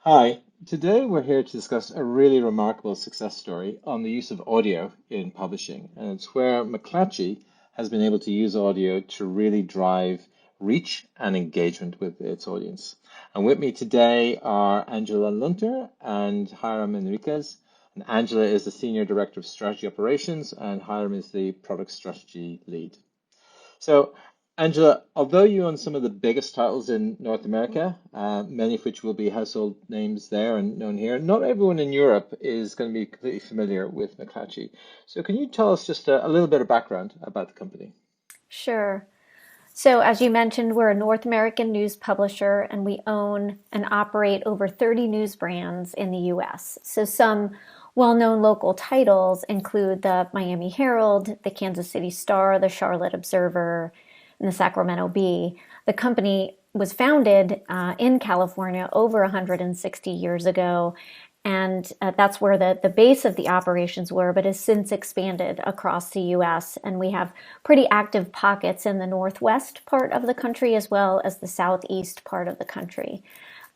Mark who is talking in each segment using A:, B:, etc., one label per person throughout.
A: Hi, today we're here to discuss a really remarkable success story on the use of audio in publishing. And it's where McClatchy has been able to use audio to really drive reach and engagement with its audience. And with me today are Angela Lunter and Hiram Enriquez. And Angela is the Senior Director of Strategy Operations, and Hiram is the Product Strategy Lead. So, Angela, although you own some of the biggest titles in North America, many of which will be household names there and known here, not everyone in Europe is going to be completely familiar with McClatchy. So, can you tell us just a little bit of background about the company?
B: Sure. So, as you mentioned, we're a North American news publisher and we own and operate over 30 news brands in the US. So, some well known local titles include the Miami Herald, the Kansas City Star, the Charlotte Observer, and the Sacramento Bee. The company was founded in California over 160 years ago, and that's where the base of the operations were, but has since expanded across the US. And we have pretty active pockets in the northwest part of the country as well as the southeast part of the country.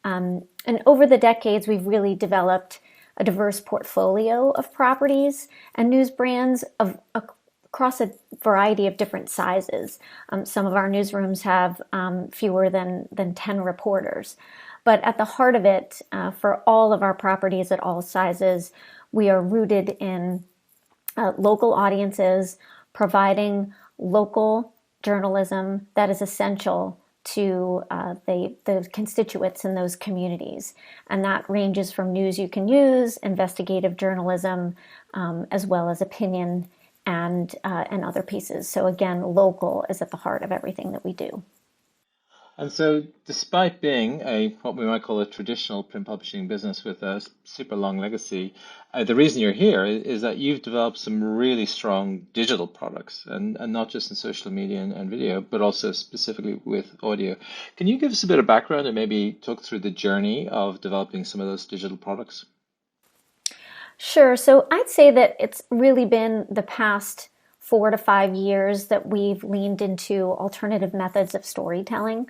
B: And over the decades, we've really developed a diverse portfolio of properties and news brands across a variety of different sizes. Some of our newsrooms have fewer than 10 reporters. But at the heart of it, for all of our properties at all sizes, we are rooted in local audiences, providing local journalism that is essential to the constituents in those communities. And that ranges from news you can use, investigative journalism, as well as opinion and other pieces. So again, local is at the heart of everything that we do.
A: And so, despite being a what we might call a traditional print publishing business with a super long legacy, the reason you're here is that you've developed some really strong digital products, and not just in social media and video, but also specifically with audio. Can you give us a bit of background and maybe talk through the journey of developing some of those digital products?
B: Sure. So I'd say that it's really been the past 4 to 5 years that we've leaned into alternative methods of storytelling.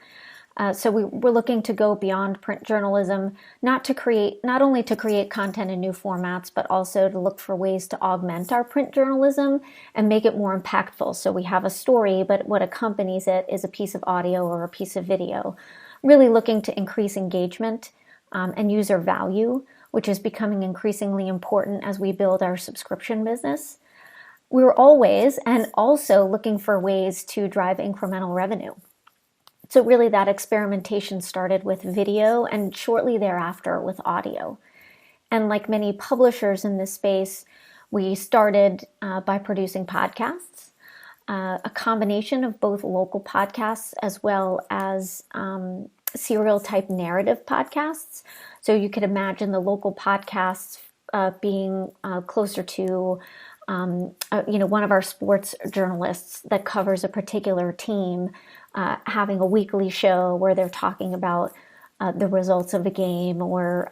B: So we're looking to go beyond print journalism, not only to create content in new formats, but also to look for ways to augment our print journalism and make it more impactful. So we have a story, but what accompanies it is a piece of audio or a piece of video, really looking to increase engagement and user value, which is becoming increasingly important as we build our subscription business. We're always and also looking for ways to drive incremental revenue. So really that experimentation started with video and shortly thereafter with audio. And like many publishers in this space, we started by producing podcasts, a combination of both local podcasts as well as serial type narrative podcasts. So you could imagine the local podcasts being closer to one of our sports journalists that covers a particular team, having a weekly show where they're talking about the results of the game, or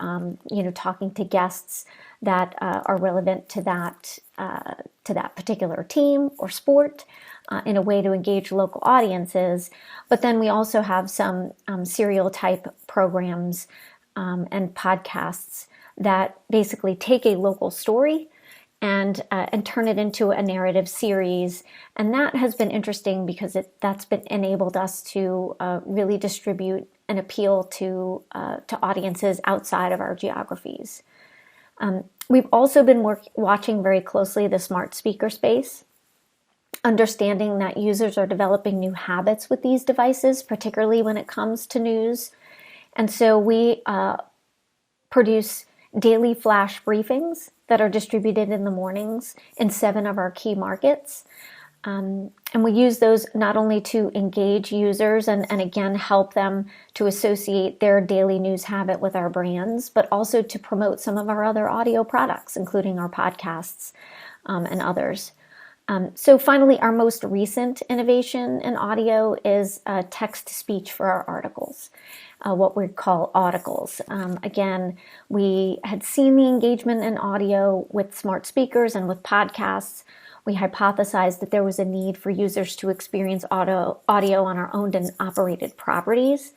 B: talking to guests that are relevant to that particular team or sport, in a way to engage local audiences. But then we also have some serial type programs and podcasts that basically take a local story and turn it into a narrative series. And that has been interesting because that's been enabled us to really distribute and appeal to audiences outside of our geographies. We've also been watching very closely the smart speaker space, understanding that users are developing new habits with these devices, particularly when it comes to news. And so we produce daily flash briefings that are distributed in the mornings in 7 of our key markets. And we use those not only to engage users and again help them to associate their daily news habit with our brands, but also to promote some of our other audio products, including our podcasts and others. So finally, our most recent innovation in audio is text-to-speech for our articles, what we call auticles. Again, we had seen the engagement in audio with smart speakers and with podcasts. We hypothesized that there was a need for users to experience audio on our owned and operated properties.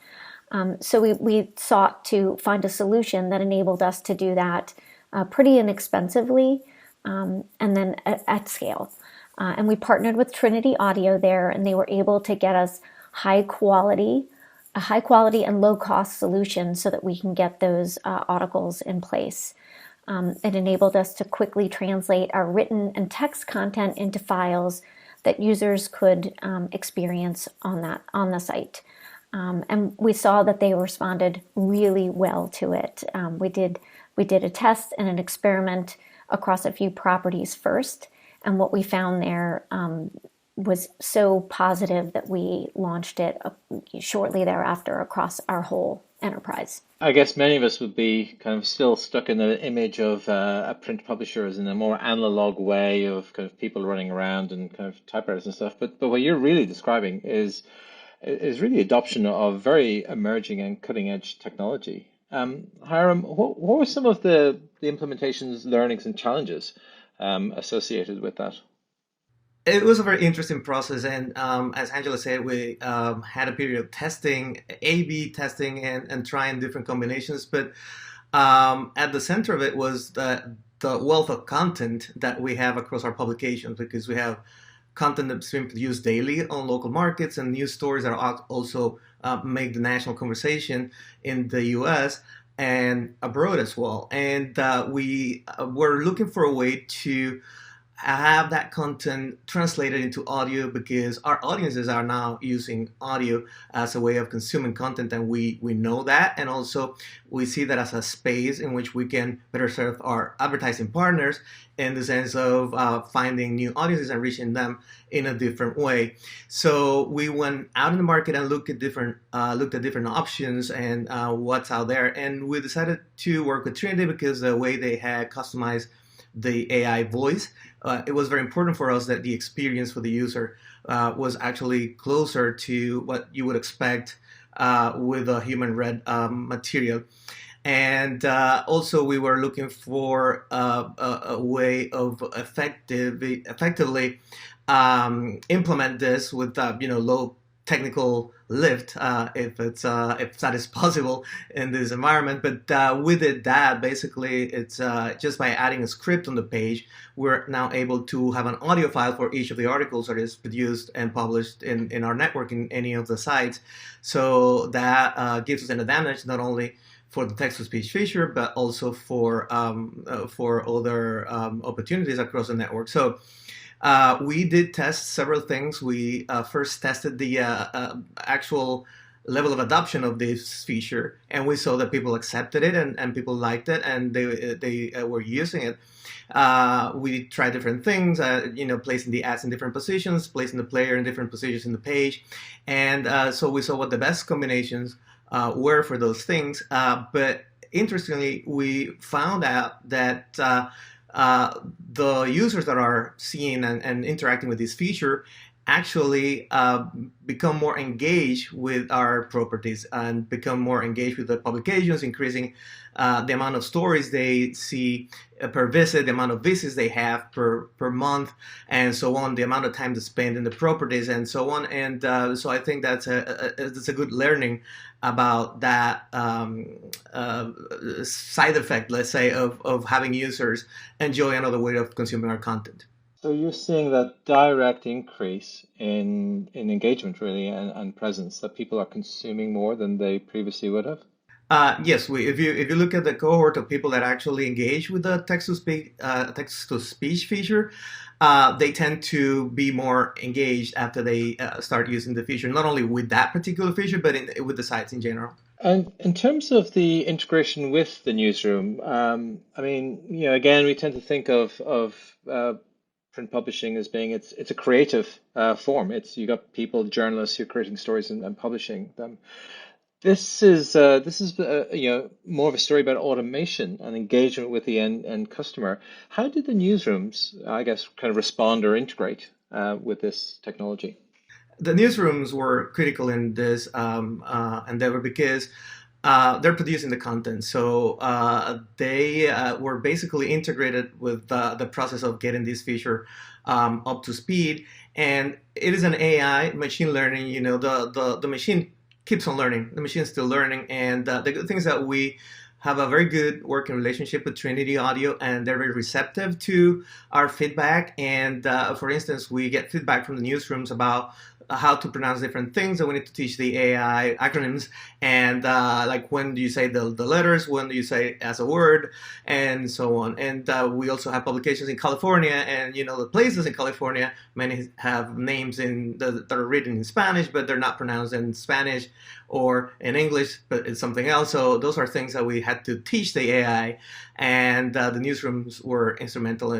B: So we sought to find a solution that enabled us to do that pretty inexpensively and then at scale. And we partnered with Trinity Audio there, and they were able to get us a high quality and low cost solution so that we can get those articles in place. It enabled us to quickly translate our written and text content into files that users could experience on the site. And we saw that they responded really well to it. We did a test and an experiment across a few properties first, and what we found there was so positive that we launched it shortly thereafter across our whole enterprise.
A: I guess many of us would be kind of still stuck in the image of a print publisher as in a more analog way of kind of people running around and kind of typewriters and stuff. But what you're really describing is really adoption of very emerging and cutting edge technology. Hiram, what were some of the implementations, learnings, and challenges associated with that?
C: It was a very interesting process, and as Angela said, we had a period of testing, A/B testing, and trying different combinations. But at the center of it was the wealth of content that we have across our publications, because we have content that's being produced daily on local markets and news stories that also make the national conversation in the U.S. and abroad as well. And we were looking for a way to have that content translated into audio, because our audiences are now using audio as a way of consuming content, and we know that, and also we see that as a space in which we can better serve our advertising partners in the sense of finding new audiences and reaching them in a different way. So we went out in the market and looked at different options and what's out there, and we decided to work with Trinity because the way they had customized the AI voice, it was very important for us that the experience for the user was actually closer to what you would expect with a human read material. And also we were looking for a way of effectively implement this with low technical lift, if that is possible in this environment. But with it, that basically it's just by adding a script on the page, we're now able to have an audio file for each of the articles that is produced and published in our network in any of the sites. So that gives us an advantage not only for the text-to-speech feature, but also for other opportunities across the network. So we did test several things. We first tested the actual level of adoption of this feature, and we saw that people accepted it and people liked it, and they were using it. We tried different things, placing the ads in different positions, placing the player in different positions in the page, and so we saw what the best combinations were for those things. But interestingly, we found out that the users that are seeing and interacting with this feature actually become more engaged with our properties and become more engaged with the publications, increasing the amount of stories they see per visit, the amount of visits they have per month, and so on, the amount of time they spend in the properties, and so on. And so I think that's a good learning about that side effect, let's say, of having users enjoy another way of consuming our content.
A: So you're seeing that direct increase in engagement really and presence, that people are consuming more than they previously would have?
C: Yes, if you look at the cohort of people that actually engage with the text-to-speech feature, they tend to be more engaged after they start using the feature, not only with that particular feature, but with the sites in general.
A: And in terms of the integration with the newsroom, again, we tend to think of print publishing as being it's a creative form. You got people, journalists who are creating stories and publishing them. This is more of a story about automation and engagement with the end customer. How did the newsrooms, I guess, kind of respond or integrate with this technology?
C: The newsrooms were critical in this endeavor because they're producing the content. So they were basically integrated with the process of getting this feature up to speed. And it is an AI machine learning. The machine keeps on learning. The machine is still learning, and the good thing is that we have a very good working relationship with Trinity Audio, and they're very receptive to our feedback. And for instance, we get feedback from the newsrooms about how to pronounce different things, and we need to teach the AI acronyms, and like when do you say the letters, when do you say as a word, and so on. And we also have publications in California, and the places in California, many have names that are written in Spanish, but they're not pronounced in Spanish or in English, but it's something else. So those are things that we had to teach the AI, and the newsrooms were instrumental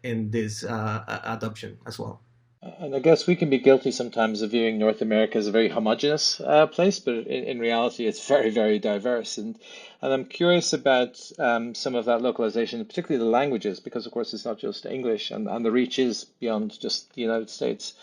C: in this adoption as well.
A: And I guess we can be guilty sometimes of viewing North America as a very homogenous place, but in reality, it's very, very diverse. And I'm curious about some of that localization, particularly the languages, because of course it's not just English, and the reach is beyond just the United States.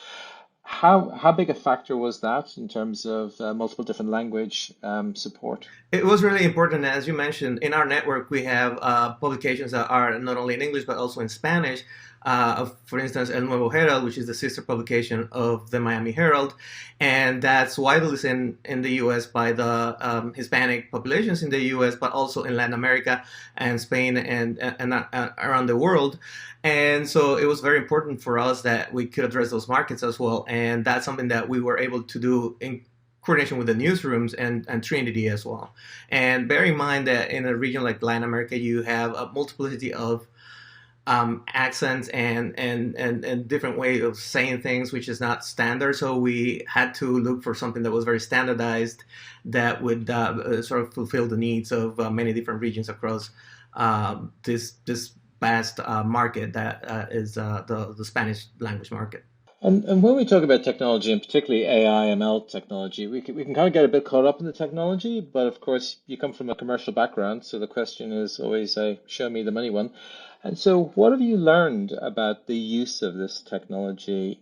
A: How big a factor was that in terms of multiple different language support?
C: It was really important. As you mentioned, in our network, we have publications that are not only in English, but also in Spanish. For instance, El Nuevo Herald, which is the sister publication of the Miami Herald, and that's widely seen in the U.S. by the Hispanic populations in the U.S., but also in Latin America and Spain and around the world. And so it was very important for us that we could address those markets as well, and that's something that we were able to do in coordination with the newsrooms and Trinity as well. And bear in mind that in a region like Latin America, you have a multiplicity of accents and different way of saying things, which is not standard. So we had to look for something that was very standardized that would sort of fulfill the needs of many different regions across this vast market that is the Spanish language market.
A: And when we talk about technology, and particularly AI, ML technology, we can kind of get a bit caught up in the technology, but of course you come from a commercial background, so the question is always a show me the money one. And so what have you learned about the use of this technology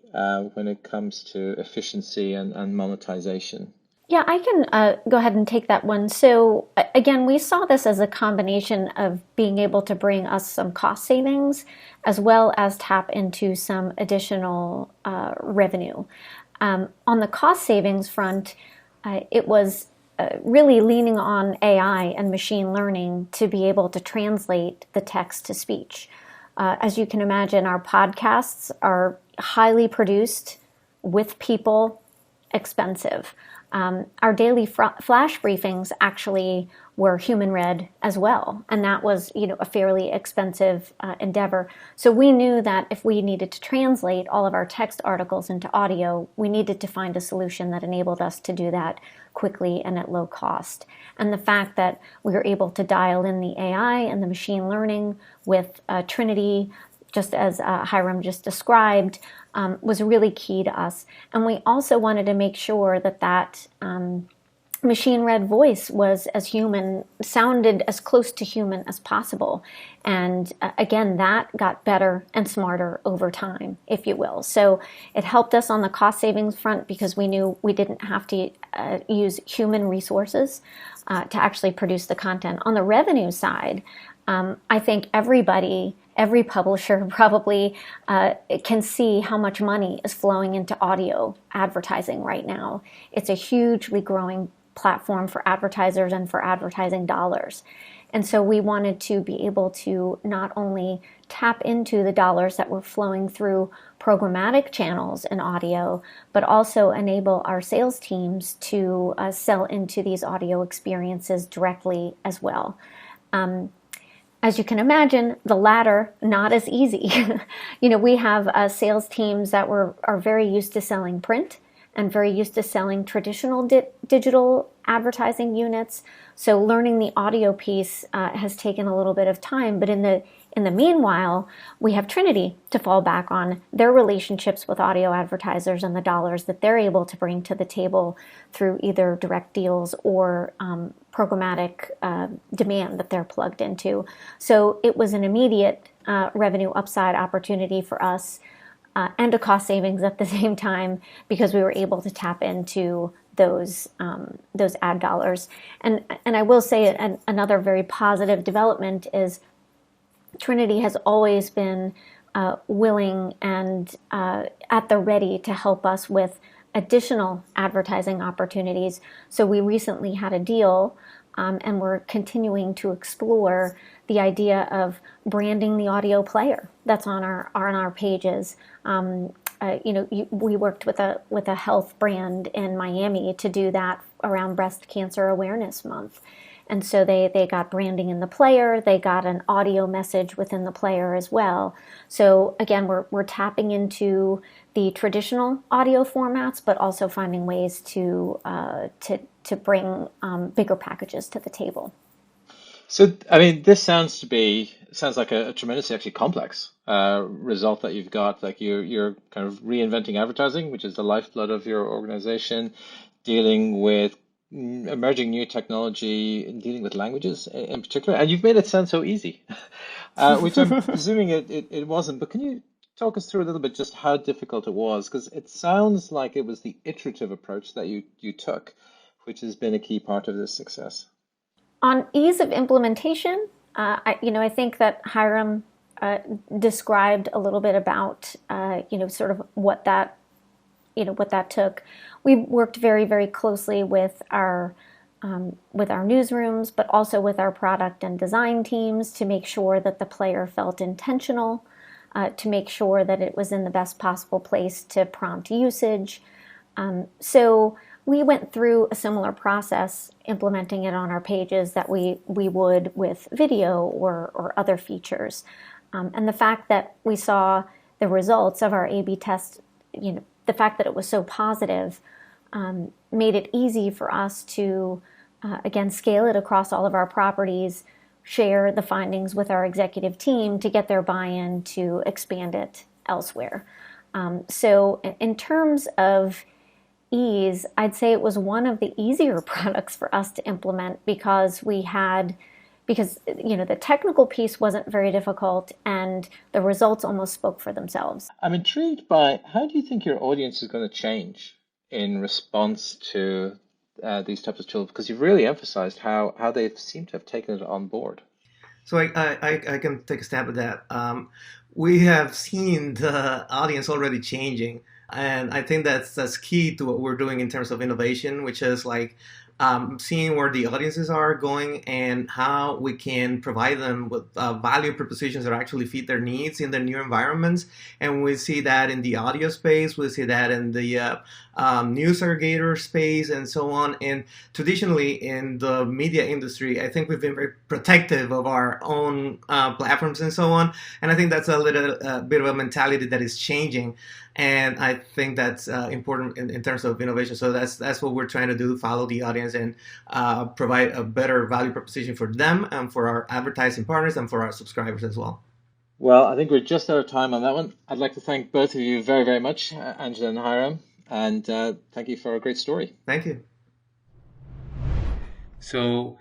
A: when it comes to efficiency and monetization?
B: Yeah, I can go ahead and take that one. So again, we saw this as a combination of being able to bring us some cost savings as well as tap into some additional revenue. On the cost savings front, it was really leaning on AI and machine learning to be able to translate the text to speech. As you can imagine, our podcasts are highly produced, with people, expensive. Our daily flash briefings actually were human read as well, and that was, a fairly expensive endeavor. So we knew that if we needed to translate all of our text articles into audio, we needed to find a solution that enabled us to do that quickly and at low cost. And the fact that we were able to dial in the AI and the machine learning with Trinity, just as Hiram just described, was really key to us. And we also wanted to make sure that machine-read voice was sounded as close to human as possible. And again, that got better and smarter over time, if you will. So it helped us on the cost savings front because we knew we didn't have to use human resources to actually produce the content. On the revenue side, I think every publisher probably can see how much money is flowing into audio advertising right now. It's a hugely growing platform for advertisers and for advertising dollars. And so we wanted to be able to not only tap into the dollars that were flowing through programmatic channels in audio, but also enable our sales teams to sell into these audio experiences directly as well. As you can imagine, the latter, not as easy. We have sales teams that are very used to selling print and very used to selling traditional digital advertising units. So learning the audio piece has taken a little bit of time, but in the meanwhile, we have Trinity to fall back on, their relationships with audio advertisers and the dollars that they're able to bring to the table through either direct deals or programmatic demand that they're plugged into. So it was an immediate revenue upside opportunity for us and a cost savings at the same time because we were able to tap into those ad dollars. And I will say another very positive development is Trinity has always been willing and at the ready to help us with additional advertising opportunities. So we recently had a deal, and we're continuing to explore the idea of branding the audio player that's on our pages. We worked with a health brand in Miami to do that around Breast Cancer Awareness Month. And so they got branding in the player, they got an audio message within the player as well. So again, we're tapping into the traditional audio formats, but also finding ways to bring bigger packages to the table.
A: So, I mean, this sounds like a tremendously actually complex result that you've got. Like you're kind of reinventing advertising, which is the lifeblood of your organization, dealing with emerging new technology, and dealing with languages in particular. And you've made it sound so easy, which I'm presuming it wasn't. But can you talk us through a little bit just how difficult it was? Because it sounds like it was the iterative approach that you took, which has been a key part of this success.
B: On ease of implementation, I think that Hiram described a little bit about sort of what that took. We worked very, very closely with our newsrooms, but also with our product and design teams to make sure that the player felt intentional, to make sure that it was in the best possible place to prompt usage. So we went through a similar process implementing it on our pages that we would with video or other features. And the fact that we saw the results of our A/B test, the fact that it was so positive, made it easy for us to, again, scale it across all of our properties, share the findings with our executive team to get their buy-in to expand it elsewhere. So in terms of ease, I'd say it was one of the easier products for us to implement because the technical piece wasn't very difficult and the results almost spoke for themselves.
A: I'm intrigued by how do you think your audience is going to change in response to these types of tools? Because you've really emphasized how they seem to have taken it on board.
C: So I can take a stab at that. We have seen the audience already changing. And I think that's key to what we're doing in terms of innovation, which is like seeing where the audiences are going and how we can provide them with value propositions that actually fit their needs in their new environments. And we see that in the audio space, we see that in the news aggregator space and so on. And traditionally in the media industry, I think we've been very protective of our own platforms and so on. And I think that's a little bit of a mentality that is changing. And I think that's important in terms of innovation. So that's what we're trying to do, follow the audience and provide a better value proposition for them and for our advertising partners and for our subscribers as well.
A: Well, I think we're just out of time on that one. I'd like to thank both of you very, very much, Angela and Hiram, and thank you for a great story.
C: Thank you.
D: So